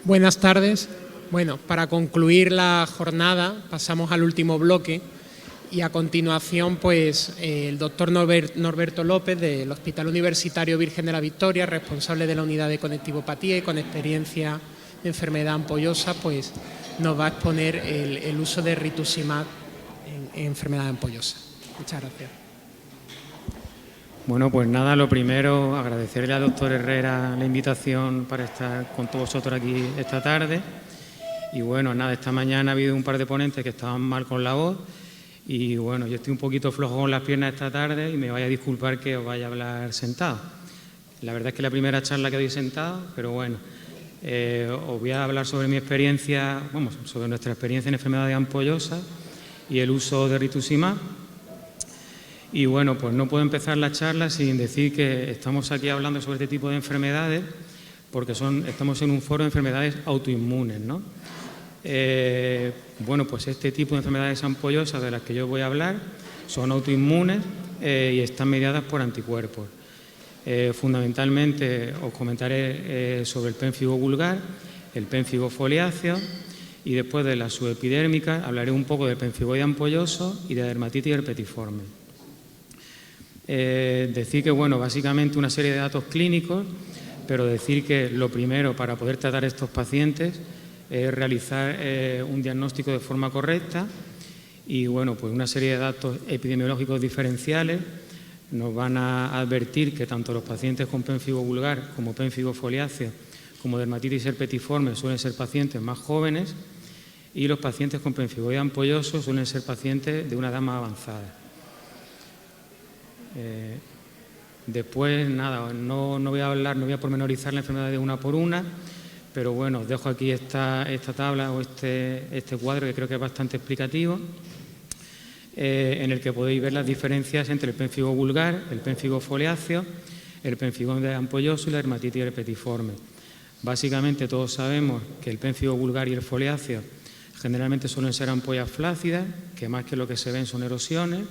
Buenas tardes. Bueno, para concluir la jornada pasamos al último bloque y a continuación pues el doctor Norberto López del Hospital Universitario Virgen de la Victoria, responsable de la unidad de conectivopatía y con experiencia de enfermedad ampollosa, pues nos va a exponer el uso de rituximab en enfermedad ampollosa. Muchas gracias. Bueno, pues nada, lo primero, agradecerle al doctor Herrera la invitación para estar con todos vosotros aquí esta tarde. Y bueno, nada, esta mañana ha habido un par de ponentes que estaban mal con la voz y bueno, yo estoy un poquito flojo con las piernas esta tarde y me vaya a disculpar que os vaya a hablar sentado. La verdad es que es la primera charla que doy sentado, pero bueno, os voy a hablar sobre mi experiencia, sobre nuestra experiencia en enfermedades ampollosas y el uso de rituximab. Y bueno, pues no puedo empezar la charla sin decir que estamos aquí hablando sobre este tipo de enfermedades porque estamos en un foro de enfermedades autoinmunes, ¿no? Bueno, pues este tipo de enfermedades ampollosas de las que yo voy a hablar son autoinmunes y están mediadas por anticuerpos. Fundamentalmente os comentaré sobre el pénfigo vulgar, el pénfigo foliáceo y después de las subepidérmicas hablaré un poco del penfigoide ampolloso y de dermatitis herpetiforme. Decir que, bueno, básicamente una serie de datos clínicos, pero decir que lo primero para poder tratar a estos pacientes es realizar un diagnóstico de forma correcta y, bueno, pues una serie de datos epidemiológicos diferenciales nos van a advertir que tanto los pacientes con pénfigo vulgar como pénfigo foliáceo como dermatitis herpetiforme suelen ser pacientes más jóvenes y los pacientes con pénfigoide ampolloso suelen ser pacientes de una edad más avanzada. Después, nada, no voy a pormenorizar la enfermedad de una por una, pero bueno, os dejo aquí esta tabla o este cuadro que creo que es bastante explicativo, en el que podéis ver las diferencias entre el pénfigo vulgar, el pénfigo foliáceo, el pénfigoide ampolloso y la dermatitis herpetiforme. Básicamente todos sabemos que el pénfigo vulgar y el foliáceo generalmente suelen ser ampollas flácidas, que más que lo que se ven son erosiones,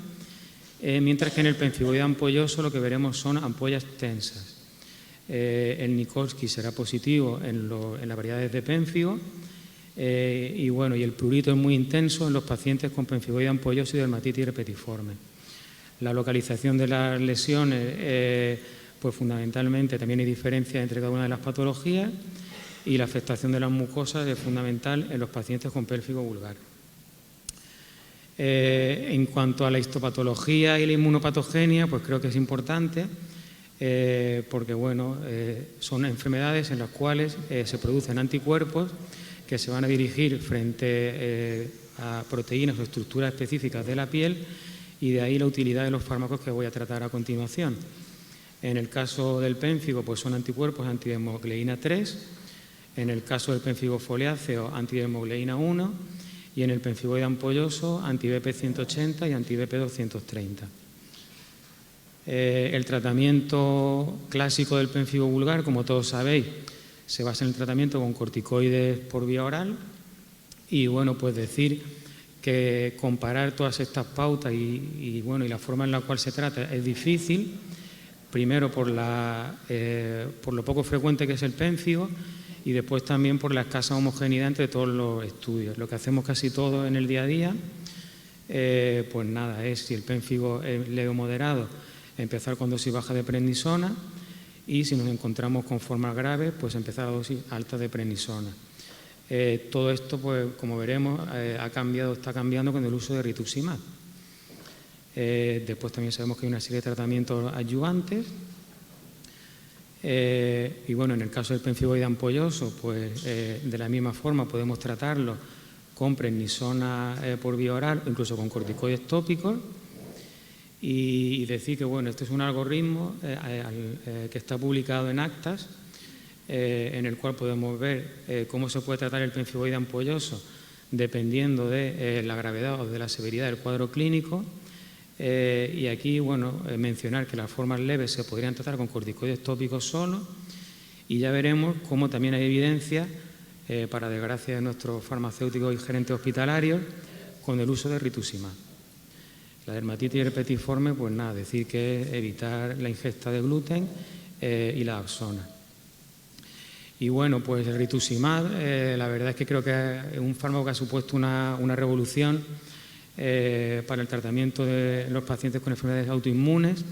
mientras que en el pénfigoide ampolloso lo que veremos son ampollas tensas. El Nikolsky será positivo en las variedades de pénfigo y bueno, y el prurito es muy intenso en los pacientes con pénfigoide ampolloso y dermatitis herpetiforme. La localización de las lesiones, pues fundamentalmente también hay diferencia entre cada una de las patologías y la afectación de las mucosas es fundamental en los pacientes con pénfigo vulgar. En cuanto a la histopatología y la inmunopatogenia, pues creo que es importante porque bueno, son enfermedades en las cuales se producen anticuerpos que se van a dirigir frente a proteínas o estructuras específicas de la piel y de ahí la utilidad de los fármacos que voy a tratar a continuación. En el caso del pénfigo, pues son anticuerpos antidesmogleína 3, en el caso del pénfigo foliáceo antidesmogleína 1 y en el pénfigoide ampolloso anti-BP180 y anti-BP230. El tratamiento clásico del pénfigo vulgar, como todos sabéis, se basa en el tratamiento con corticoides por vía oral y bueno, pues decir que comparar todas estas pautas y la forma en la cual se trata es difícil, primero por lo poco frecuente que es el pénfigo y después también por la escasa homogeneidad entre todos los estudios. Lo que hacemos casi todos en el día a día, pues nada, es si el pénfigo es leve o moderado, empezar con dosis baja de prednisona y si nos encontramos con formas graves, pues empezar a dosis alta de prednisona. Todo esto, pues como veremos, está cambiando con el uso de rituximab. Después también sabemos que hay una serie de tratamientos adyuvantes. Y bueno, en el caso del pénfigoide ampolloso, pues de la misma forma podemos tratarlo con prednisona por vía oral o incluso con corticoides tópicos y decir que bueno, este es un algoritmo que está publicado en actas en el cual podemos ver cómo se puede tratar el pénfigoide ampolloso dependiendo de la gravedad o de la severidad del cuadro clínico. Y aquí, bueno, mencionar que las formas leves se podrían tratar con corticoides tópicos solos y ya veremos cómo también hay evidencia, para desgracia de nuestros farmacéuticos y gerentes hospitalarios, con el uso de rituximab. La dermatitis herpetiforme, pues nada, decir que es evitar la ingesta de gluten y la axona. Y bueno, pues el rituximab, la verdad es que creo que es un fármaco que ha supuesto una revolución para el tratamiento de los pacientes con enfermedades autoinmunes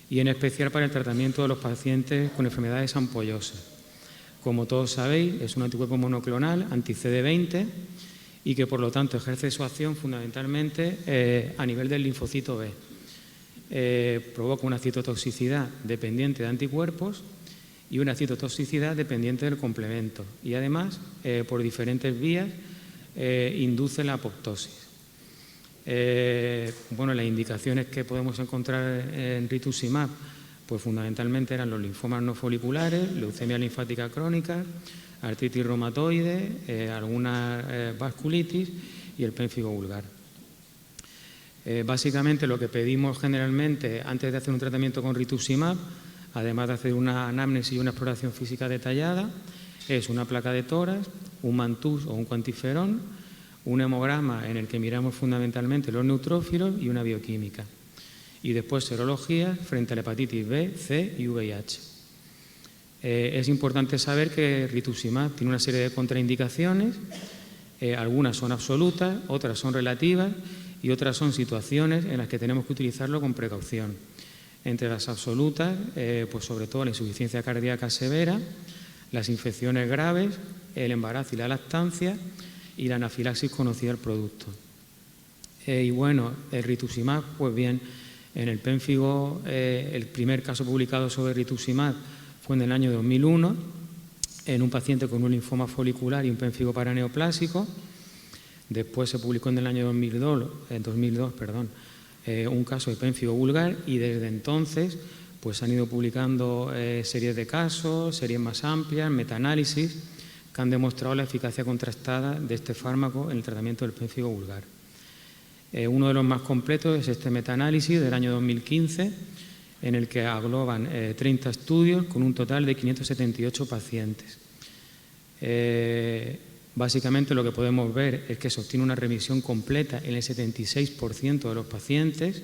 y en especial para el tratamiento de los pacientes con enfermedades ampollosas. Como todos sabéis, es un anticuerpo monoclonal anti-CD20 y que por lo tanto ejerce su acción fundamentalmente a nivel del linfocito B. Provoca una citotoxicidad dependiente de anticuerpos y una citotoxicidad dependiente del complemento y además por diferentes vías induce la apoptosis. Bueno, las indicaciones que podemos encontrar en rituximab pues fundamentalmente eran los linfomas no foliculares, leucemia linfática crónica, artritis reumatoide, alguna vasculitis y el pénfigo vulgar. Básicamente lo que pedimos generalmente antes de hacer un tratamiento con rituximab, además de hacer una anamnesis y una exploración física detallada, es una placa de tórax, un mantús o un cuantiferón, un hemograma en el que miramos fundamentalmente los neutrófilos y una bioquímica. Y después serología frente a la hepatitis B, C y VIH. Es importante saber que rituximab tiene una serie de contraindicaciones, algunas son absolutas, otras son relativas y otras son situaciones en las que tenemos que utilizarlo con precaución. Entre las absolutas, pues sobre todo la insuficiencia cardíaca severa, las infecciones graves, el embarazo y la lactancia y la anafilaxis conocida al producto. Y bueno, el rituximab, pues bien, en el pénfigo, el primer caso publicado sobre rituximab fue en el año 2001, en un paciente con un linfoma folicular y un pénfigo paraneoplásico. Después se publicó en el año 2002, un caso de pénfigo vulgar y desde entonces pues han ido publicando series de casos, series más amplias, metaanálisis, que han demostrado la eficacia contrastada de este fármaco en el tratamiento del pénfigo vulgar. Uno de los más completos es este metaanálisis del año 2015, en el que agloban 30 estudios con un total de 578 pacientes. Básicamente lo que podemos ver es que se obtiene una remisión completa en el 76% de los pacientes,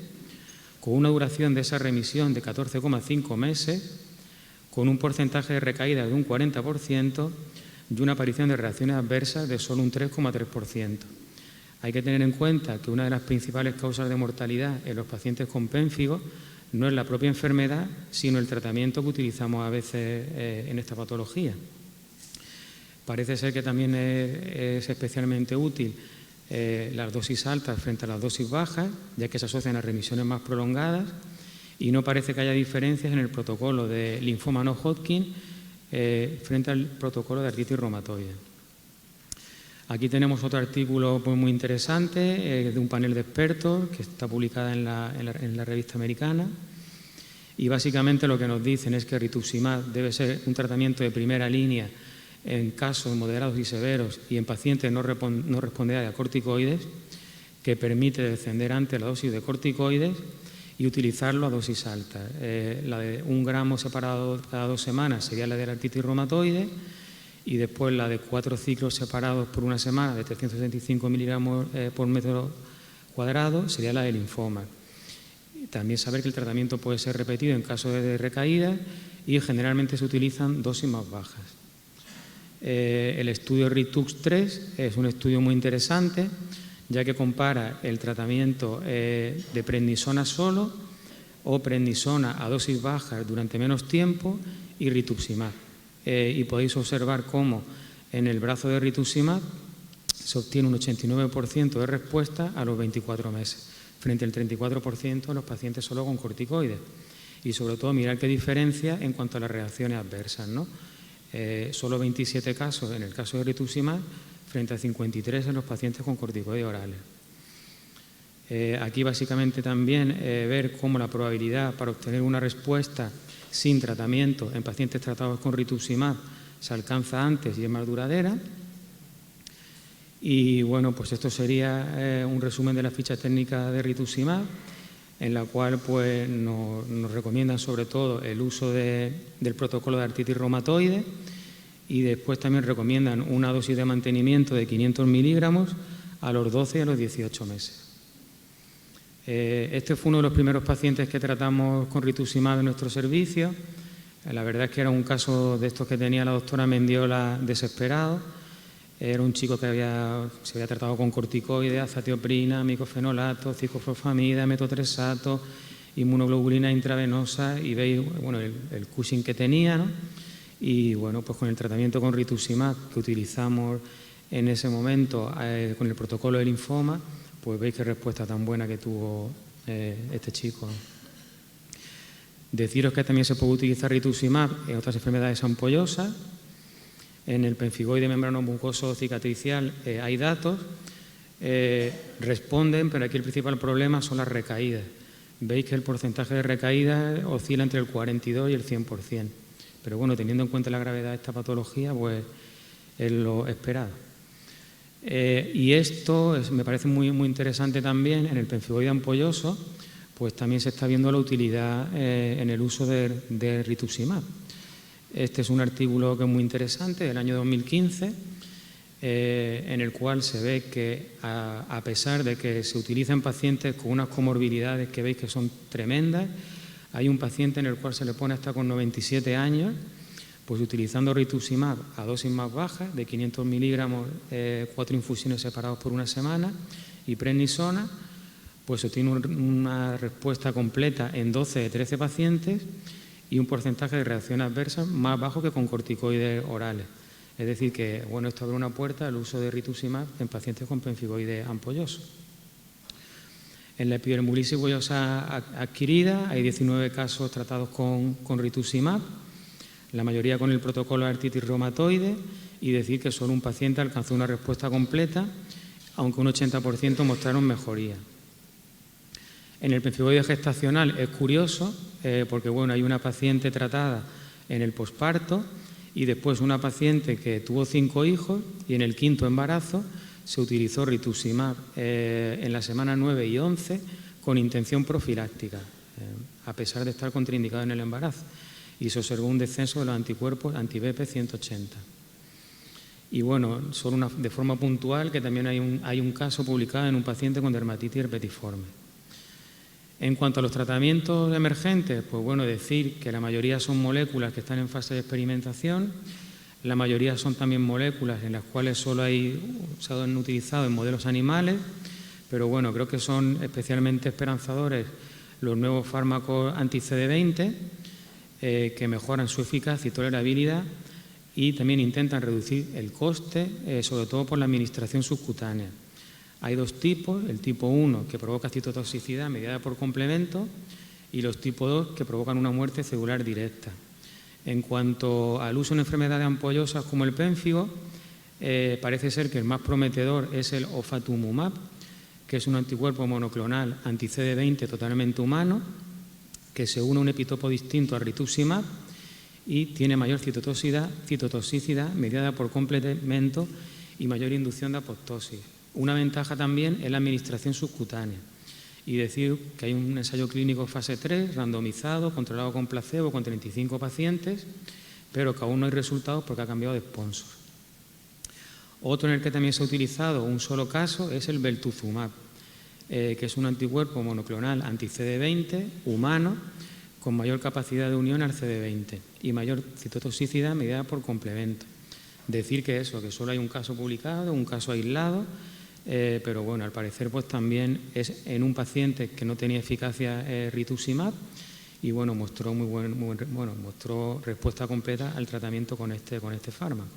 con una duración de esa remisión de 14,5 meses, con un porcentaje de recaída de un 40% y una aparición de reacciones adversas de solo un 3,3%. Hay que tener en cuenta que una de las principales causas de mortalidad en los pacientes con pénfigo no es la propia enfermedad, sino el tratamiento que utilizamos a veces en esta patología. Parece ser que también es especialmente útil las dosis altas frente a las dosis bajas, ya que se asocian a remisiones más prolongadas y no parece que haya diferencias en el protocolo de linfoma no Hodgkin frente al protocolo de artritis reumatoide. Aquí tenemos otro artículo pues, muy interesante de un panel de expertos que está publicada en la revista americana y básicamente lo que nos dicen es que rituximab debe ser un tratamiento de primera línea en casos moderados y severos y en pacientes no respondedores a corticoides, que permite descender antes la dosis de corticoides y utilizarlo a dosis altas. La de 1 gramo separado cada 2 semanas sería la de la artritis reumatoide y después la de 4 ciclos separados por una semana de 375 miligramos por metro cuadrado sería la de linfoma. También saber que el tratamiento puede ser repetido en caso de recaída y generalmente se utilizan dosis más bajas. El estudio RITUX-3 es un estudio muy interesante ya que compara el tratamiento de prednisona solo o prednisona a dosis bajas durante menos tiempo y rituximab. Y podéis observar cómo en el brazo de rituximab se obtiene un 89% de respuesta a los 24 meses, frente al 34% en los pacientes solo con corticoides. Y sobre todo mirar qué diferencia en cuanto a las reacciones adversas, ¿no? Solo 27 casos en el caso de rituximab frente a 53 en los pacientes con corticoides orales. Aquí básicamente también ver cómo la probabilidad para obtener una respuesta sin tratamiento en pacientes tratados con rituximab se alcanza antes y es más duradera. Y bueno, pues esto sería un resumen de la ficha técnica de rituximab, en la cual pues, nos recomiendan sobre todo el uso del protocolo de artritis reumatoide y después también recomiendan una dosis de mantenimiento de 500 miligramos a los 12 y a los 18 meses. Este fue uno de los primeros pacientes que tratamos con rituximab en nuestro servicio. La verdad es que era un caso de estos que tenía la doctora Mendiola desesperado. Era un chico que se había tratado con corticoides, azatioprina, micofenolato, ciclofosfamida, metotrexato, inmunoglobulina intravenosa, y veis bueno, el Cushing que tenía, ¿no? Y bueno, pues con el tratamiento con rituximab que utilizamos en ese momento con el protocolo de linfoma, pues veis qué respuesta tan buena que tuvo este chico. Deciros que también se puede utilizar rituximab en otras enfermedades ampollosas. En el pemfigoide membranoso mucoso cicatricial hay datos, responden, pero aquí el principal problema son las recaídas. Veis que el porcentaje de recaídas oscila entre el 42 y el 100%. Pero bueno, teniendo en cuenta la gravedad de esta patología, pues es lo esperado. Y esto me parece muy, muy interesante también en el pemfigoide ampolloso, pues también se está viendo la utilidad en el uso de rituximab. Este es un artículo que es muy interesante, del año 2015, en el cual se ve que a pesar de que se utiliza en pacientes con unas comorbilidades que veis que son tremendas, hay un paciente en el cual se le pone hasta con 97 años, pues utilizando rituximab a dosis más bajas, de 500 miligramos, 4 infusiones separadas por una semana, y prednisona, pues obtiene una respuesta completa en 12 de 13 pacientes y un porcentaje de reacciones adversas más bajo que con corticoides orales. Es decir que, bueno, esto abre una puerta al uso de rituximab en pacientes con pemfigoide ampolloso. En la epidermolisis bullosa adquirida hay 19 casos tratados con rituximab, la mayoría con el protocolo de artritis reumatoide, y decir que solo un paciente alcanzó una respuesta completa, aunque un 80% mostraron mejoría. En el pemfigoide gestacional es curioso porque bueno, hay una paciente tratada en el posparto y después una paciente que tuvo 5 hijos y en el 5º embarazo se utilizó rituximab en la semana 9 y 11 con intención profiláctica, a pesar de estar contraindicado en el embarazo, y se observó un descenso de los anticuerpos anti-BP 180. Y bueno, solo de forma puntual que también hay un caso publicado en un paciente con dermatitis herpetiforme. En cuanto a los tratamientos emergentes, pues bueno, decir que la mayoría son moléculas que están en fase de experimentación, la mayoría son también moléculas en las cuales solo se han utilizado en modelos animales, pero bueno, creo que son especialmente esperanzadores los nuevos fármacos anti-CD20 que mejoran su eficacia y tolerabilidad y también intentan reducir el coste, sobre todo por la administración subcutánea. Hay 2 tipos, el tipo 1 que provoca citotoxicidad mediada por complemento y los tipo 2 que provocan una muerte celular directa. En cuanto al uso en enfermedades ampollosas como el pénfigo, parece ser que el más prometedor es el ofatumumab, que es un anticuerpo monoclonal anti-CD20 totalmente humano, que se une a un epitopo distinto al rituximab y tiene mayor citotoxicidad mediada por complemento y mayor inducción de apoptosis. Una ventaja también es la administración subcutánea y decir que hay un ensayo clínico fase 3 randomizado, controlado con placebo con 35 pacientes, pero que aún no hay resultados porque ha cambiado de sponsor. Otro en el que también se ha utilizado un solo caso es el beltuzumab, que es un anticuerpo monoclonal anti-CD20 humano con mayor capacidad de unión al CD20 y mayor citotoxicidad mediada por complemento. Decir que que solo hay un caso publicado, un caso aislado, pero bueno, al parecer pues también es en un paciente que no tenía eficacia rituximab y bueno, mostró mostró respuesta completa al tratamiento con este fármaco.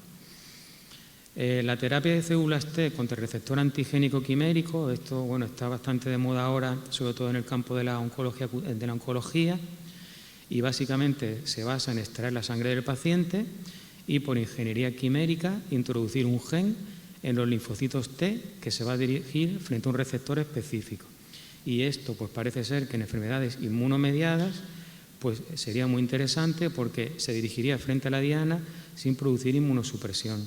La terapia de células T contra el receptor antigénico quimérico, esto bueno, está bastante de moda ahora, sobre todo en el campo de la oncología, y básicamente se basa en extraer la sangre del paciente y por ingeniería quimérica introducir un gen en los linfocitos T que se va a dirigir frente a un receptor específico. Y esto pues parece ser que en enfermedades inmunomediadas pues sería muy interesante porque se dirigiría frente a la diana sin producir inmunosupresión.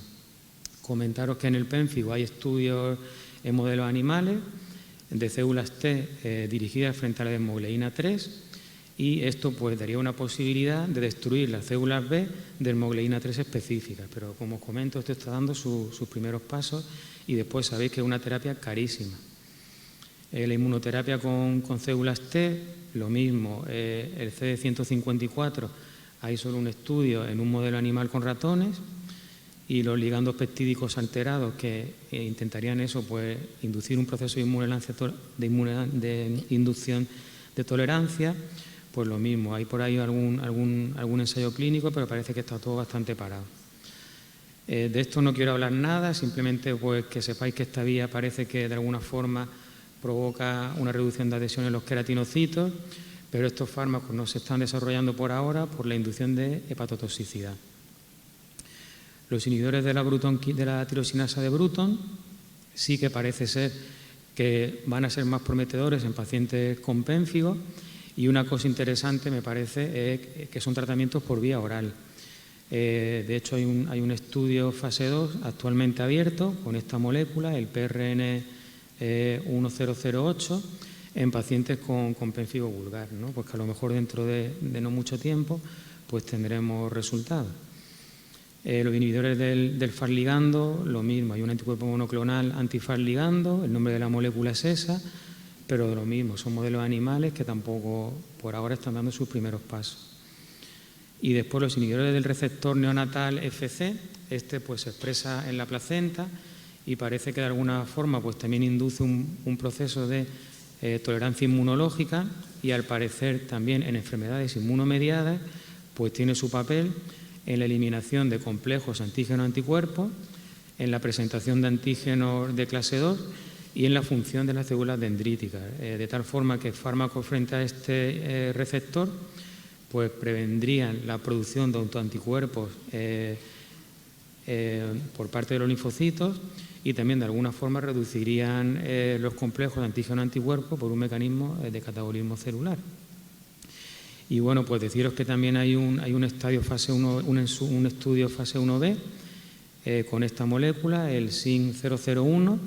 Comentaros que en el pénfigo hay estudios en modelos animales de células T dirigidas frente a la desmogleína 3 y esto pues daría una posibilidad de destruir las células B de desmogleína 3 específicas, pero como os comento, esto está dando sus primeros pasos y después sabéis que es una terapia carísima. La inmunoterapia con células T, lo mismo, el CD154 Hay solo un estudio en un modelo animal con ratones y los ligandos peptídicos alterados que intentarían eso, pues inducir un proceso de inducción de tolerancia, pues lo mismo. Hay por ahí algún ensayo clínico, pero parece que está todo bastante parado. De esto no quiero hablar nada, simplemente pues que sepáis que esta vía parece que de alguna forma provoca una reducción de adhesión en los queratinocitos, pero estos fármacos no se están desarrollando por ahora por la inducción de hepatotoxicidad. Los inhibidores de la tirosinasa de Bruton sí que parece ser que van a ser más prometedores en pacientes con pénfigo, y una cosa interesante me parece es que son tratamientos por vía oral. De hecho, hay un estudio fase 2 actualmente abierto con esta molécula, el PRN 1008, en pacientes con pénfigo vulgar, ¿no? Pues que a lo mejor dentro de no mucho tiempo pues tendremos resultados. Los inhibidores del FAS ligando, lo mismo, hay un anticuerpo monoclonal anti-FAS ligando, el nombre de la molécula es esa, pero lo mismo, son modelos animales que tampoco por ahora están dando sus primeros pasos. Y después los inhibidores del receptor neonatal FC, pues se expresa en la placenta y parece que de alguna forma pues también induce un proceso de tolerancia inmunológica, y al parecer también en enfermedades inmunomediadas pues tiene su papel en la eliminación de complejos antígeno-anticuerpos, en la presentación de antígenos de clase 2 y en la función de las células dendríticas, de tal forma que fármacos frente a este receptor pues prevendrían la producción de autoanticuerpos por parte de los linfocitos, y también de alguna forma reducirían los complejos de antígeno-anticuerpos por un mecanismo de catabolismo celular. Y bueno, pues deciros que también hay un estudio fase 1B con esta molécula, el SIN001,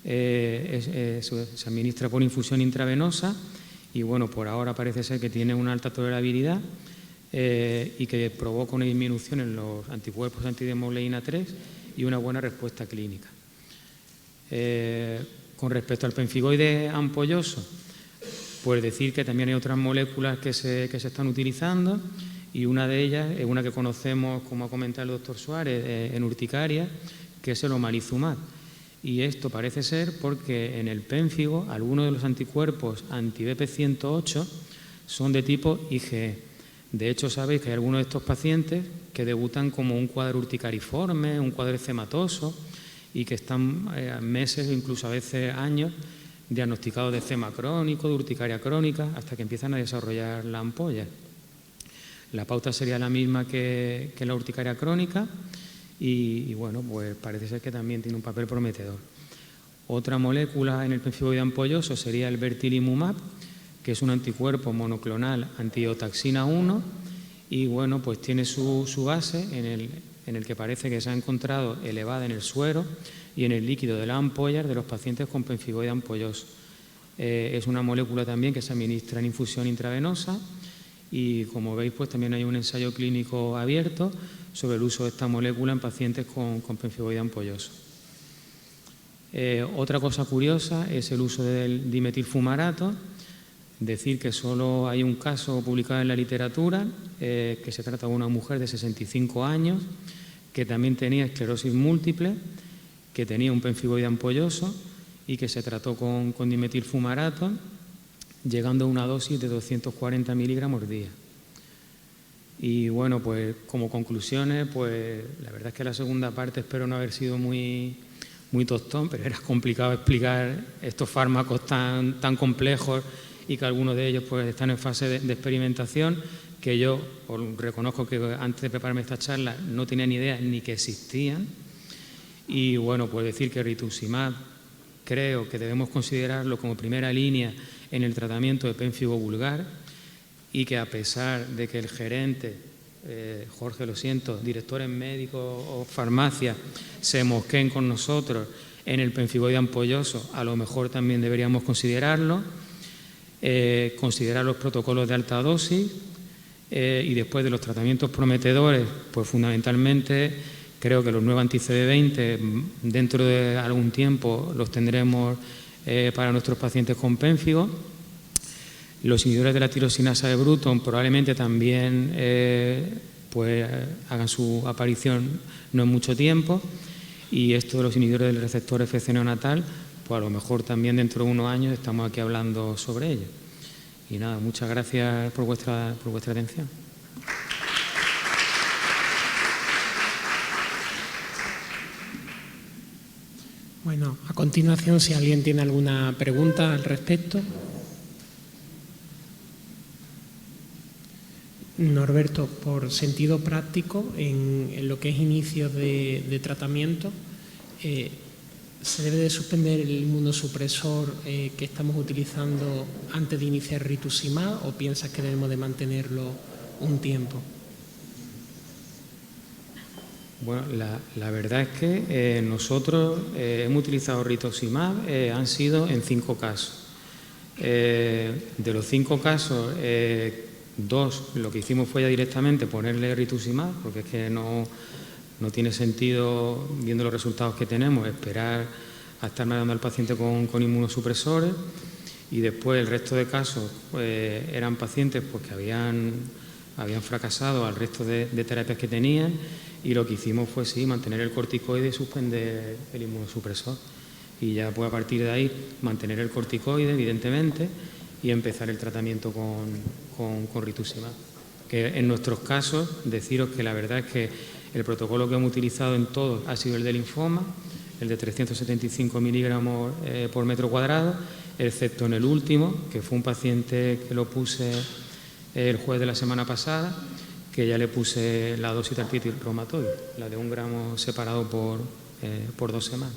se administra por infusión intravenosa, y bueno, por ahora parece ser que tiene una alta tolerabilidad y que provoca una disminución en los anticuerpos antidemogleína 3 y una buena respuesta clínica. Con respecto al penfigoide ampolloso, pues decir que también hay otras moléculas que se están utilizando, y una de ellas es una que conocemos, como ha comentado el doctor Suárez, en urticaria, que es el omalizumab. Y esto parece ser porque en el pénfigo algunos de los anticuerpos anti-BP108 son de tipo IgE. De hecho, sabéis que hay algunos de estos pacientes que debutan como un cuadro urticariforme, un cuadro eczematoso, y que están meses o incluso a veces años diagnosticados de eczema crónico, de urticaria crónica, hasta que empiezan a desarrollar la ampolla. La pauta sería la misma que la urticaria crónica, y bueno, pues parece ser que también tiene un papel prometedor. Otra molécula en el penfigoide ampolloso sería el bertilimumab, que es un anticuerpo monoclonal antiotaxina 1, y bueno, pues tiene su base en el que parece que se ha encontrado elevada en el suero y en el líquido de las ampollas de los pacientes con penfigoide ampolloso. Es una molécula también que se administra en infusión intravenosa, y como veis pues también hay un ensayo clínico abierto sobre el uso de esta molécula en pacientes con penfigoide ampolloso. Otra cosa curiosa es el uso del dimetilfumarato. Decir que solo hay un caso publicado en la literatura, que se trata de una mujer de 65 años que también tenía esclerosis múltiple, que tenía un penfigoide ampolloso y que se trató con dimetilfumarato, llegando a una dosis de 240 miligramos día. Y bueno, pues como conclusiones, pues la verdad es que la segunda parte espero no haber sido muy tostón, pero era complicado explicar estos fármacos tan complejos, y que algunos de ellos pues están en fase de experimentación, que yo reconozco que antes de prepararme esta charla no tenía ni idea ni que existían. Y bueno, pues decir que rituximab creo que debemos considerarlo como primera línea en el tratamiento de pénfigo vulgar, y que a pesar de que el gerente, Jorge, lo siento, directores médicos o farmacia se mosqueen con nosotros en el penfigoide ampolloso, a lo mejor también deberíamos considerarlo, considerar los protocolos de alta dosis, y después de los tratamientos prometedores, pues fundamentalmente creo que los nuevos anti-CD20 dentro de algún tiempo los tendremos para nuestros pacientes con pénfigo. Los inhibidores de la tirosinasa de Bruton probablemente también pues hagan su aparición no en mucho tiempo, y esto de los inhibidores del receptor FC neonatal, pues a lo mejor también dentro de unos años estamos aquí hablando sobre ello. Y nada, muchas gracias por vuestra atención. Bueno, a continuación, si alguien tiene alguna pregunta al respecto. Norberto, por sentido práctico, en lo que es inicio de tratamiento, ¿se debe de suspender el inmunosupresor que estamos utilizando antes de iniciar rituximab o piensas que debemos de mantenerlo un tiempo? Bueno, la verdad es que nosotros hemos utilizado rituximab, han sido en 5 casos. De los 5 casos, 2 lo que hicimos fue ya directamente ponerle rituximab, porque es que no tiene sentido, viendo los resultados que tenemos, esperar a estar mandando al paciente con inmunosupresores. Y después el resto de casos eran pacientes pues, que habían fracasado al resto de terapias que tenían, y lo que hicimos fue sí, mantener el corticoide y suspender el inmunosupresor. Y ya pues, a partir de ahí mantener el corticoide, evidentemente, y empezar el tratamiento con rituximab. Que en nuestros casos, deciros que la verdad es que el protocolo que hemos utilizado en todos ha sido el de linfoma, el de 375 miligramos por metro cuadrado, excepto en el último, que fue un paciente que lo puse el jueves de la semana pasada, que ya le puse la dosis de artritis reumatoide, la de 1 gramo separado por 2 semanas.